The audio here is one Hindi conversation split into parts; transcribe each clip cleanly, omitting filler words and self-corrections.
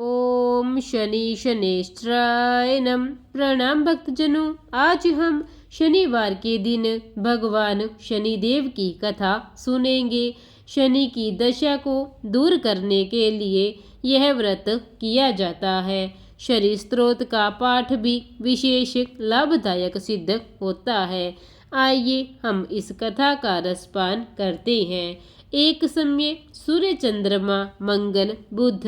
ओम शनि शनेश्वराय नमः। प्रणाम भक्तजनों, आज हम शनिवार के दिन भगवान शनिदेव की कथा सुनेंगे। शनि की दशा को दूर करने के लिए यह व्रत किया जाता है। शनि स्तोत्र का पाठ भी विशेष लाभदायक सिद्ध होता है। आइए हम इस कथा का रसपान करते हैं। एक समय सूर्य, चंद्रमा, मंगल, बुध,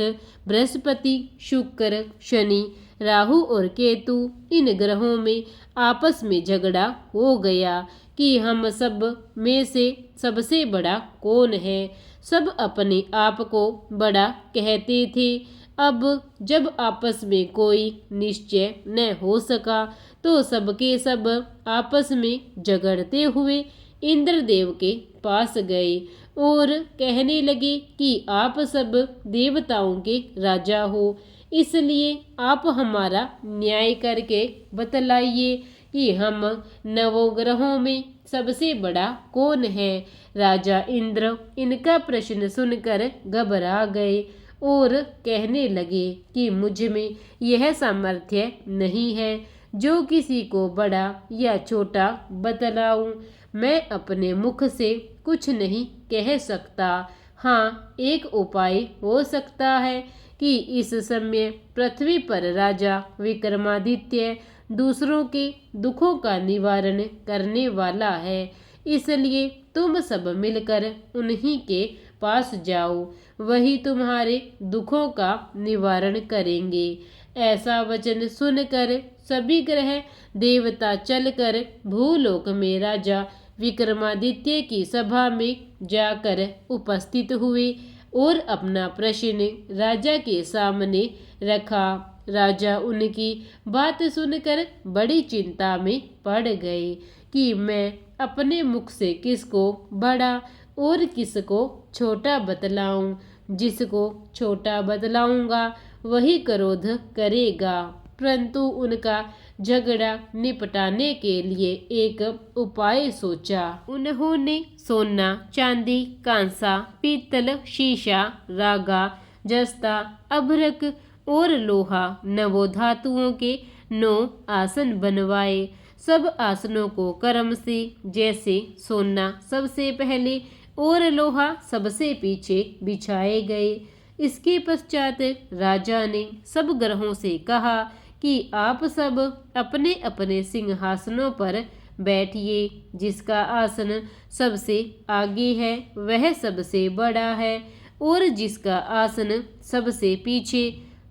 बृहस्पति, शुक्र, शनि, राहु और केतु, इन ग्रहों में आपस में झगड़ा हो गया कि हम सब में से सबसे बड़ा कौन है। सब अपने आप को बड़ा कहते थे। अब जब आपस में कोई निश्चय न हो सका तो सबके सब आपस में झगड़ते हुए इंद्रदेव के पास गए और कहने लगे कि आप सब देवताओं के राजा हो, इसलिए आप हमारा न्याय करके बतलाइए कि हम नवग्रहों में सबसे बड़ा कौन है। राजा इंद्र इनका प्रश्न सुनकर घबरा गए और कहने लगे कि मुझ में यह सामर्थ्य नहीं है जो किसी को बड़ा या छोटा बतलाऊं। मैं अपने मुख से कुछ नहीं कह सकता। हाँ, एक उपाय हो सकता है कि इस समय पृथ्वी पर राजा विक्रमादित्य दूसरों के दुखों का निवारण करने वाला है, इसलिए तुम सब मिलकर उन्हीं के पास जाओ, वही तुम्हारे दुखों का निवारण करेंगे। ऐसा वचन सुनकर सभी ग्रह देवता चलकर भूलोक में राजा विक्रमादित्य की सभा में जाकर उपस्थित हुए और अपना प्रश्न राजा के सामने रखा। राजा उनकी बात सुनकर बड़ी चिंता में पड़ गए कि मैं अपने मुख से किसको बड़ा और किसको छोटा बतलाऊं। जिसको छोटा बतलाऊंगा वही क्रोध करेगा। परंतु उनका झगड़ा निपटाने के लिए एक उपाय सोचा। उन्होंने सोना, चांदी, कांसा, पीतल, शीशा, रागा, जस्ता, अभ्रक और लोहा, नवों धातुओं के 9 आसन बनवाए। सब आसनों को क्रम से, जैसे सोना सबसे पहले और लोहा सबसे पीछे बिछाए गए। इसके पश्चात राजा ने सब ग्रहों से कहा कि आप सब अपने अपने सिंहासनों पर बैठिए। जिसका आसन सबसे आगे है वह सबसे बड़ा है और जिसका आसन सबसे पीछे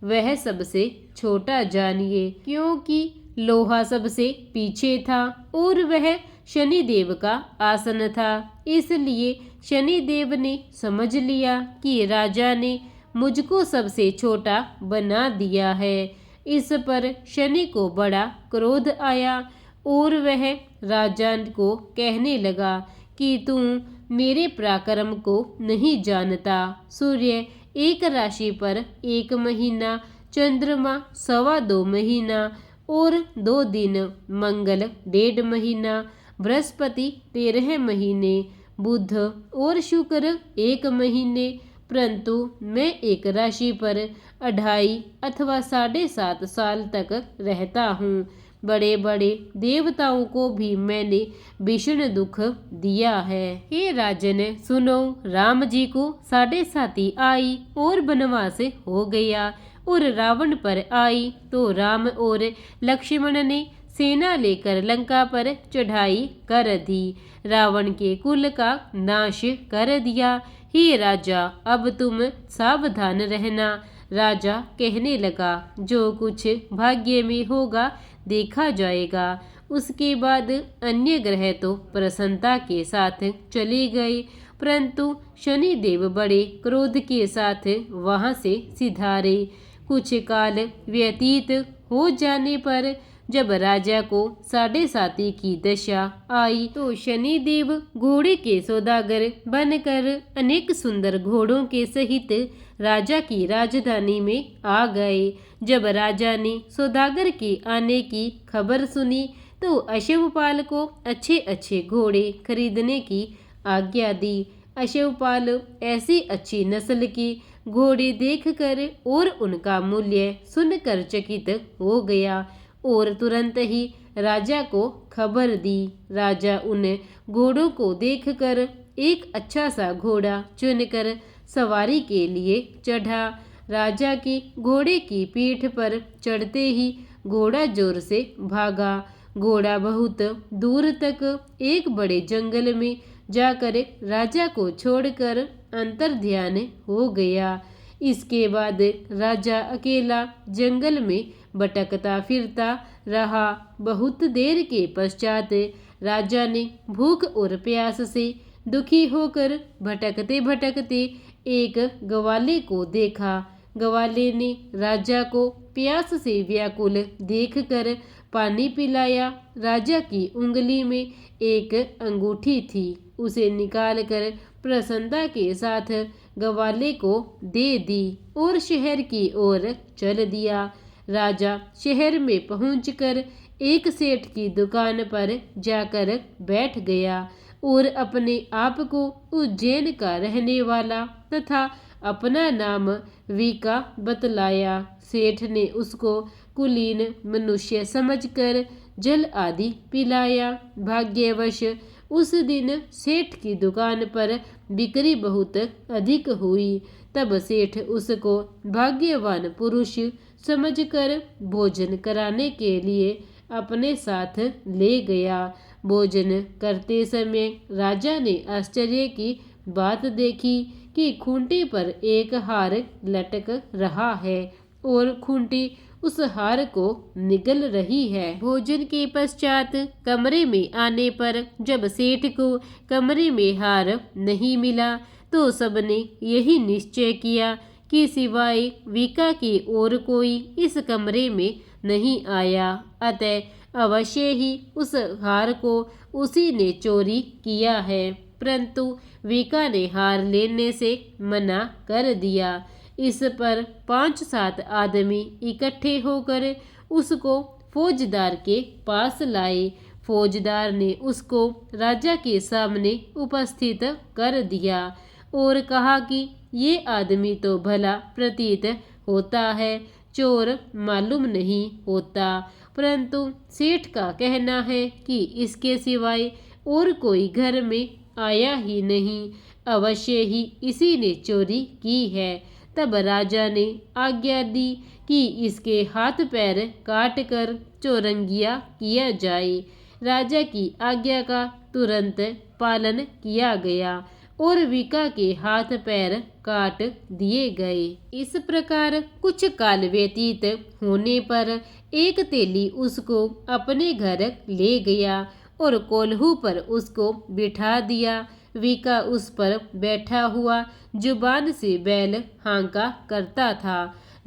वह सबसे छोटा जानिए। क्योंकि लोहा सबसे पीछे था और वह शनिदेव का आसन था, इसलिए शनिदेव ने समझ लिया कि राजा ने मुझको सबसे छोटा बना दिया है। इस पर शनि को बड़ा क्रोध आया और वह राजा को कहने लगा कि तू मेरे पराक्रम को नहीं जानता। सूर्य एक राशि पर 1 महीना, चंद्रमा 2.25 महीना और 2 दिन, मंगल 1.5 महीना, बृहस्पति 13 महीने, बुध और शुक्र 1 महीने, परंतु मैं एक राशि पर 2.5 अथवा 7.5 साल तक रहता हूँ। बड़े बड़े देवताओं को भी मैंने भीषण दुख दिया है। हे राजन सुनो, राम जी को 7.5 आई और वनवास हो गया और रावण पर आई तो राम और लक्ष्मण ने सेना लेकर लंका पर चढ़ाई कर दी, रावण के कुल का नाश कर दिया। हे राजा, अब तुम सावधान रहना। राजा कहने लगा, जो कुछ भाग्य में होगा देखा जाएगा। उसके बाद अन्य ग्रह तो प्रसन्नता के साथ चले गए, परंतु शनिदेव बड़े क्रोध के साथ वहां से सिधारे। कुछ काल व्यतीत हो जाने पर जब राजा को 7.5 की दशा आई तो शनिदेव घोड़े के सौदागर बनकर अनेक सुंदर घोड़ों के सहित राजा की राजधानी में आ गए। जब राजा ने सौदागर के आने की खबर सुनी तो अश्वपाल को अच्छे अच्छे घोड़े खरीदने की आज्ञा दी। अश्वपाल ऐसी अच्छी नस्ल के घोड़े देखकर और उनका मूल्य सुनकर चकित हो गया और तुरंत ही राजा को खबर दी। राजा उन घोड़ों को देखकर एक अच्छा सा घोड़ा चुनकर सवारी के लिए चढ़ा। राजा के घोड़े की पीठ पर चढ़ते ही घोड़ा जोर से भागा। घोड़ा बहुत दूर तक एक बड़े जंगल में जाकर राजा को छोड़कर अंतर्ध्यान हो गया। इसके बाद राजा अकेला जंगल में भटकता फिरता रहा। बहुत देर के पश्चात राजा ने भूख और प्यास से दुखी होकर भटकते भटकते एक ग्वाले को देखा। ग्वाले ने राजा को प्यास से व्याकुल देखकर पानी पिलाया। राजा की उंगली में एक अंगूठी थी, उसे निकालकर प्रसन्नता के साथ ग्वाले को दे दी और शहर की ओर चल दिया। राजा शहर में पहुंचकर एक सेठ की दुकान पर जाकर बैठ गया और अपने आप को उज्जैन का रहने वाला तथा अपना नाम वीका बतलाया। सेठ ने उसको कुलीन मनुष्य समझकर जल आदि पिलाया। भाग्यवश उस दिन सेठ की दुकान पर बिक्री बहुत अधिक हुई। तब सेठ उसको भाग्यवान पुरुष समझकर भोजन कराने के लिए अपने साथ ले गया। भोजन करते समय राजा ने आश्चर्य की बात देखी कि खूंटी पर एक हार लटक रहा है और खूंटी उस हार को निगल रही है। भोजन के पश्चात कमरे में आने पर जब सेठ को कमरे में हार नहीं मिला तो सबने यही निश्चय किया कि सिवाय वीका की और कोई इस कमरे में नहीं आया, अतः अवश्य ही उस हार को उसी ने चोरी किया है। परंतु वीका ने हार लेने से मना कर दिया। इस पर 5-7 आदमी इकट्ठे होकर उसको फौजदार के पास लाए। फौजदार ने उसको राजा के सामने उपस्थित कर दिया और कहा कि ये आदमी तो भला प्रतीत होता है, चोर मालूम नहीं होता, परंतु सेठ का कहना है कि इसके सिवाय और कोई घर में आया ही नहीं, अवश्य ही इसी ने चोरी की है। तब राजा ने आज्ञा दी कि इसके हाथ पैर काट कर चौरंगिया किया जाए। राजा की आज्ञा का तुरंत पालन किया गया और वीका के हाथ पैर काट दिए गए। इस प्रकार कुछ काल व्यतीत होने पर एक तेली उसको अपने घर ले गया और कोल्हू पर उसको बिठा दिया। वीका उस पर बैठा हुआ जुबान से बैल हाँका करता था।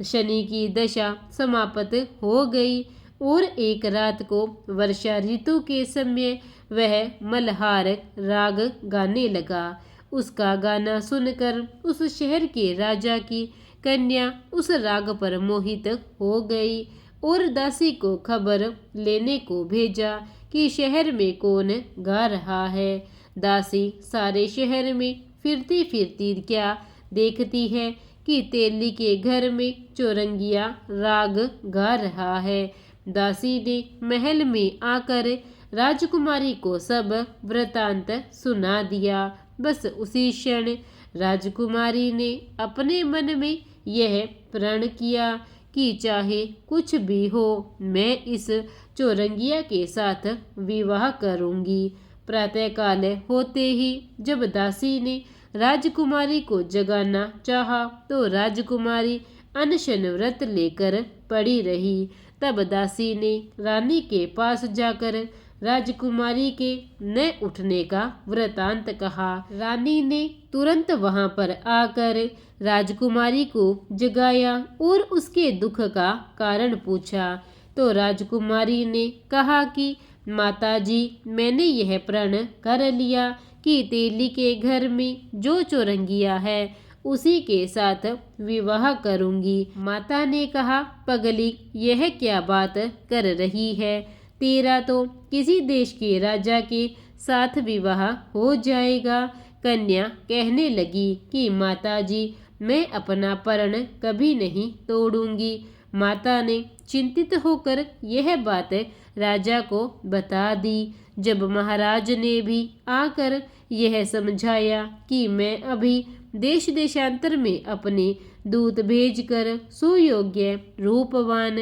शनि की दशा समाप्त हो गई और एक रात को वर्षा ऋतु के समय वह मल्हार राग गाने लगा। उसका गाना सुनकर उस शहर के राजा की कन्या उस राग पर मोहित हो गई और दासी को खबर लेने को भेजा कि शहर में कौन गा रहा है। दासी सारे शहर में फिरती फिरती क्या देखती है कि तेली के घर में चौरंगिया राग गा रहा है। दासी ने महल में आकर राजकुमारी को सब वृतांत सुना दिया। बस उसी क्षण राजकुमारी ने अपने मन में यह प्रण किया कि चाहे कुछ भी हो, मैं इस चौरंगिया के साथ विवाह करूंगी। प्रातःकाल होते ही जब दासी ने राजकुमारी को जगाना चाहा तो राजकुमारी अनशन व्रत लेकर पड़ी रही। तब दासी ने रानी के पास जाकर राजकुमारी के न उठने का वृतांत कहा। रानी ने तुरंत वहां पर आकर राजकुमारी को जगाया और उसके दुख का कारण पूछा। तो राजकुमारी ने कहा कि माताजी, मैंने यह प्रण कर लिया कि तेली के घर में जो चौरंगिया है उसी के साथ विवाह करूंगी। माता ने कहा, पगली, यह क्या बात कर रही है? तेरा तो किसी देश के राजा के साथ विवाह हो जाएगा। कन्या कहने लगी कि माताजी, मैं अपना प्रण कभी नहीं तोड़ूंगी। माता ने चिंतित होकर यह बात राजा को बता दी। जब महाराज ने भी आकर यह समझाया कि मैं अभी देश देशांतर में अपने दूत भेजकर सुयोग्य रूपवान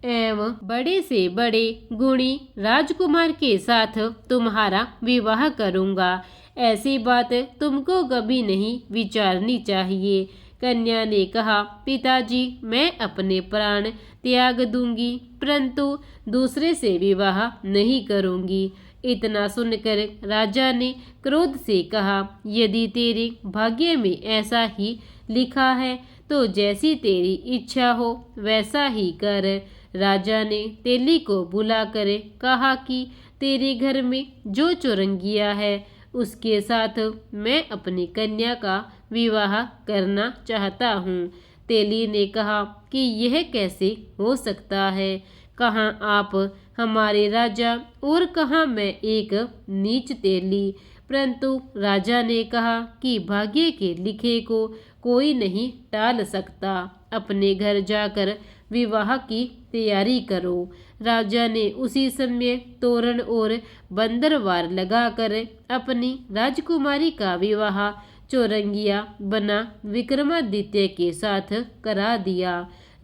एवं बड़े से बड़े गुणी राजकुमार के साथ तुम्हारा विवाह करूंगा, ऐसी बात तुमको कभी नहीं विचारनी चाहिए। कन्या ने कहा, पिताजी मैं अपने प्राण त्याग दूंगी, परंतु दूसरे से विवाह नहीं करूंगी। इतना सुनकर राजा ने क्रोध से कहा, यदि तेरे भाग्य में ऐसा ही लिखा है तो जैसी तेरी इच्छा हो वैसा ही कर। राजा ने तेली को बुलाकर कहा कि तेरे घर में जो चौरंगिया है उसके साथ मैं अपनी कन्या का विवाह करना चाहता हूँ। तेली ने कहा कि यह कैसे हो सकता है, कहाँ आप हमारे राजा और कहाँ मैं एक नीच तेली। परंतु राजा ने कहा कि भाग्य के लिखे को कोई नहीं टाल सकता, अपने घर जाकर विवाह की तैयारी करो। राजा ने उसी समय तोरण और बंदरवार लगाकर अपनी राजकुमारी का विवाह चौरंगिया बना विक्रमादित्य के साथ करा दिया।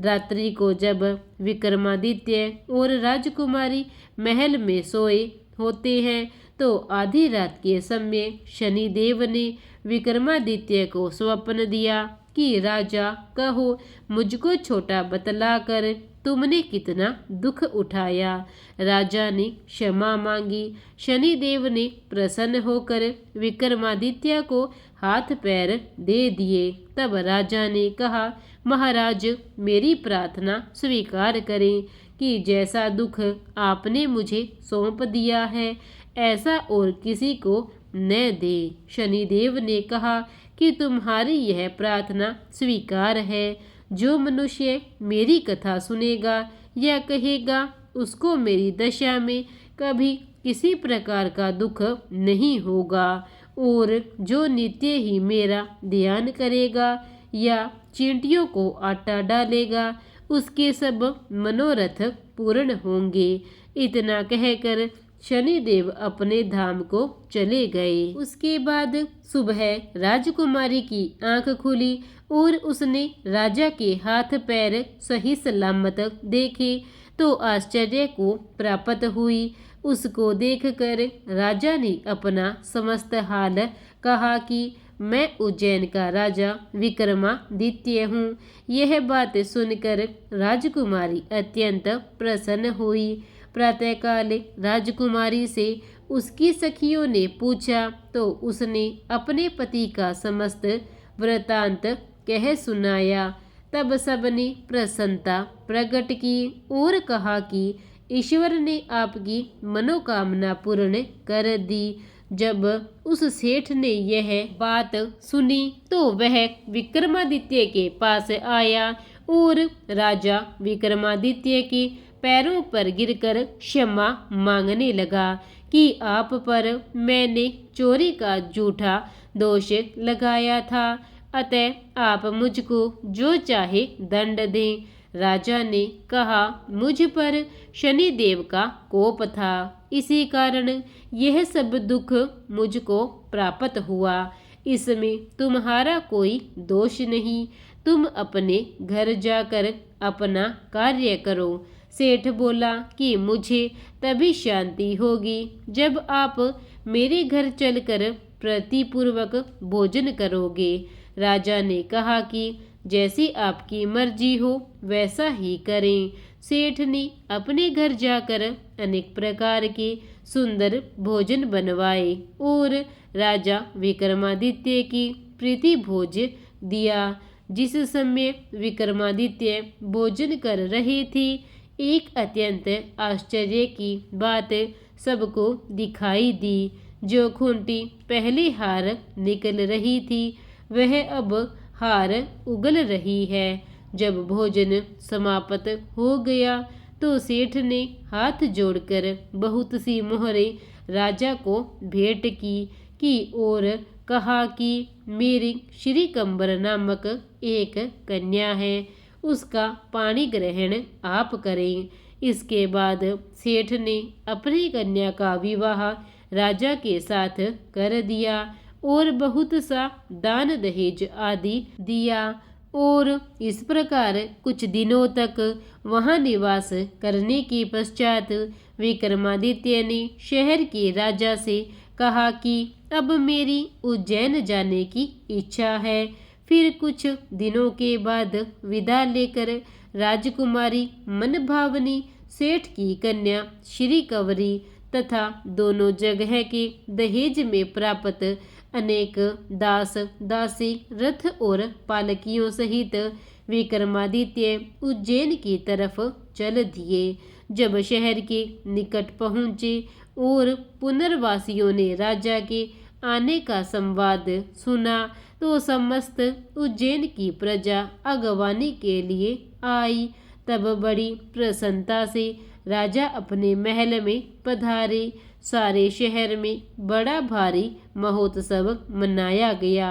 रात्रि को जब विक्रमादित्य और राजकुमारी महल में सोए होते हैं तो आधी रात के समय शनिदेव ने विक्रमादित्य को स्वप्न दिया कि राजा कहो मुझको छोटा बतलाकर तुमने कितना दुख उठाया। राजा ने क्षमा मांगी। शनिदेव ने प्रसन्न होकर विक्रमादित्य को हाथ पैर दे दिए। तब राजा ने कहा, महाराज मेरी प्रार्थना स्वीकार करें कि जैसा दुख आपने मुझे सौंप दिया है ऐसा और किसी को न दे। शनिदेव ने कहा कि तुम्हारी यह प्रार्थना स्वीकार है। जो मनुष्य मेरी कथा सुनेगा या कहेगा उसको मेरी दशा में कभी किसी प्रकार का दुख नहीं होगा, और जो नित्य ही मेरा ध्यान करेगा या चींटियों को आटा डालेगा उसके सब मनोरथ पूर्ण होंगे। इतना कहकर शनिदेव अपने धाम को चले गए। उसके बाद सुबह राजकुमारी की आंख खुली और उसने राजा के हाथ पैर सही सलामत देखे तो आश्चर्य को प्राप्त हुई। उसको देखकर राजा ने अपना समस्त हाल कहा कि मैं उज्जैन का राजा विक्रमादित्य हूँ। यह बात सुनकर राजकुमारी अत्यंत प्रसन्न हुई। प्रातःकाल राजकुमारी से उसकी सखियों ने पूछा तो उसने अपने पति का समस्त वृतांत कह सुनाया। तब सबने प्रसन्नता प्रकट की और कहा कि ईश्वर ने आपकी मनोकामना पूर्ण कर दी। जब उस सेठ ने यह बात सुनी तो वह विक्रमादित्य के पास आया और राजा विक्रमादित्य के पैरों पर गिरकर क्षमा मांगने लगा कि आप पर मैंने चोरी का झूठा दोष लगाया था, अतः आप मुझको जो चाहे दंड दें। राजा ने कहा, मुझ पर शनिदेव का कोप था, इसी कारण यह सब दुख मुझको प्राप्त हुआ। इसमें तुम्हारा कोई दोष नहीं। तुम अपने घर जाकर अपना कार्य करो। सेठ बोला कि मुझे तभी शांति होगी जब आप मेरे घर चलकर प्रीतिपूर्वक भोजन करोगे। राजा ने कहा कि जैसी आपकी मर्जी हो वैसा ही करें। सेठ ने अपने घर जाकर अनेक प्रकार के सुंदर भोजन बनवाए और राजा विक्रमादित्य की प्रीति भोज दिया। जिस समय विक्रमादित्य भोजन कर रहे थे, एक अत्यंत आश्चर्य की बात सबको दिखाई दी। जो खूंटी पहले हार निकल रही थी वह अब हार उगल रही है। जब भोजन समाप्त हो गया तो सेठ ने हाथ जोड़कर बहुत सी मोहरें राजा को भेंट की और कहा कि मेरी श्री कंबर नामक एक कन्या है, उसका पाणी ग्रहण आप करें। इसके बाद सेठ ने अपनी कन्या का विवाह राजा के साथ कर दिया और बहुत सा दान दहेज आदि दिया और इस प्रकार कुछ दिनों तक वहां निवास करने के पश्चात विक्रमादित्य ने शहर के राजा से कहा कि अब मेरी उज्जैन जाने की इच्छा है। फिर कुछ दिनों के बाद विदा लेकर राजकुमारी मनभावनी सेठ की कन्या श्री कंवरी तथा दोनों जगह के दहेज में प्राप्त अनेक दास दासी रथ और पालकियों सहित विक्रमादित्य उज्जैन की तरफ चल दिए। जब शहर के निकट पहुंचे और पुनर्वासियों ने राजा के आने का संवाद सुना तो समस्त उज्जैन की प्रजा अगवानी के लिए आई। तब बड़ी प्रसन्नता से राजा अपने महल में पधारे। सारे शहर में बड़ा भारी महोत्सव मनाया गया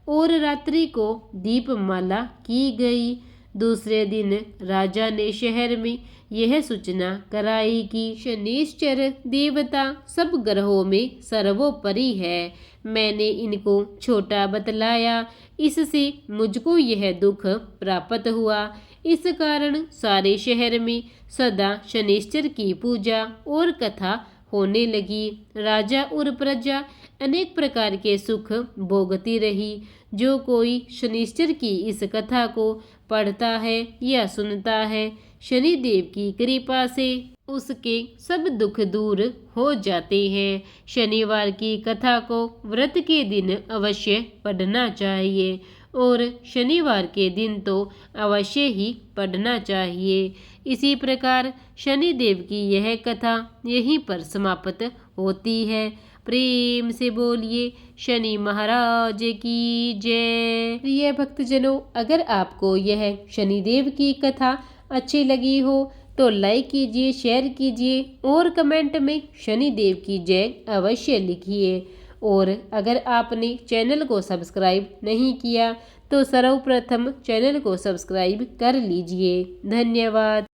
और रात्रि को दीपमाला की गई। दूसरे दिन राजा ने शहर में यह सूचना कराई कि शनिश्चर देवता सब ग्रहों में सर्वोपरि है। मैंने इनको छोटा बतलाया, इससे मुझको यह दुख प्राप्त हुआ। इस कारण सारे शहर में सदा शनिश्चर की पूजा और कथा होने लगी। राजा और प्रजा अनेक प्रकार के सुख भोगती रही। जो कोई शनिश्चर की इस कथा को पढ़ता है या सुनता है, शनिदेव की कृपा से उसके सब दुख दूर हो जाते हैं। शनिवार की कथा को व्रत के दिन अवश्य पढ़ना चाहिए और शनिवार के दिन तो अवश्य ही पढ़ना चाहिए। इसी प्रकार शनिदेव की यह कथा यहीं पर समाप्त होती है। प्रेम से बोलिए शनि महाराज की जय। प्रिय भक्तजनों, अगर आपको यह शनिदेव की कथा अच्छी लगी हो तो लाइक कीजिए, शेयर कीजिए और कमेंट में शनिदेव की जय अवश्य लिखिए। और अगर आपने चैनल को सब्सक्राइब नहीं किया तो सर्वप्रथम चैनल को सब्सक्राइब कर लीजिए। धन्यवाद।